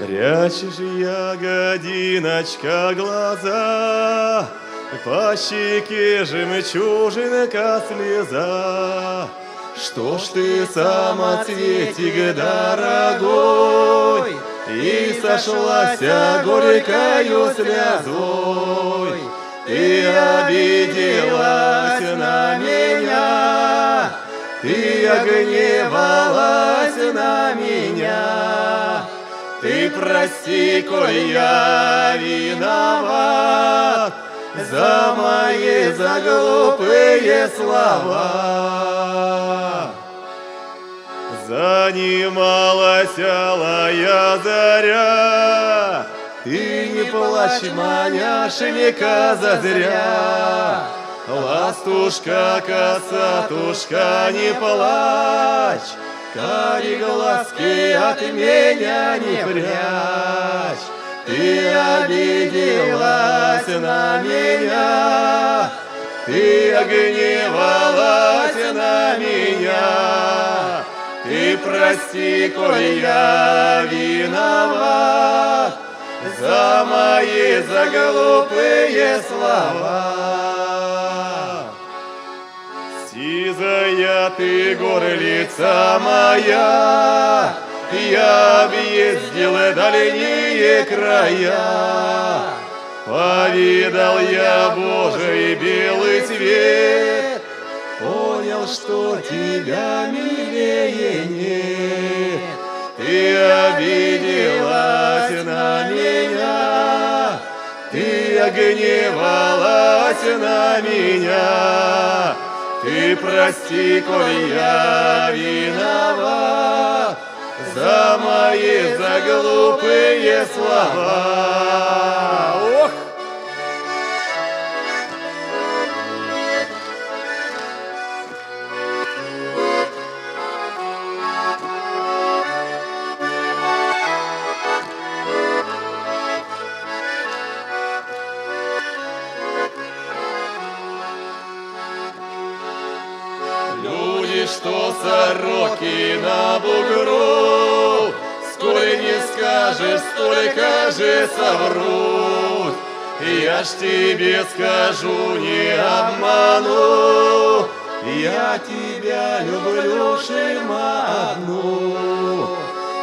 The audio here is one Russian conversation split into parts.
Прячешь, ягодиночка, глаза, по щеке жемчужинка слеза. Что ж ты, самоцветик дорогой, и сошлася горькою слезой? Ты обиделась на меня, ты огневалась на меня. Ты прости, коль я виноват за мои заглупые слова. Занималась алая заря, ты не плачь, маняшенька, зазря. Ластушка, косатушка, не плачь, кари глазки от меня не прячь. Ты обиделась на меня, ты огневалась на меня. Ты прости, коль я виноват за мои заглупые слова. Сизая ты горлица моя, я объездил дальние края. Повидал я Божий белый свет, понял, что тебя милее нет. Ты обиделась на меня, ты огневалась на меня. Ты прости, коль я виноват за мои заглупые слова. Ох! Люди, что сороки на бугру, сколь не скажешь, столько же соврут. Я ж тебе скажу, не обману, я тебя люблю, Шельма, одну.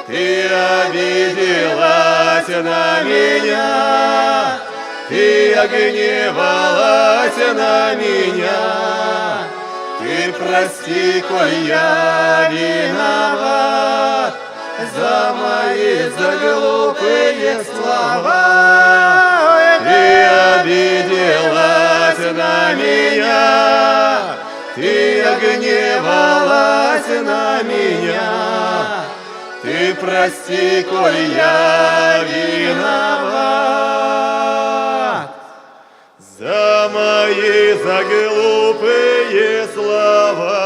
Ты обиделась на меня, ты огневалась на меня. Ты прости, коль я виноват за мои заглупые слова. Ты обиделась на меня, ты огневалась на меня. Ты прости, коль я виноват за мои заглупые слова.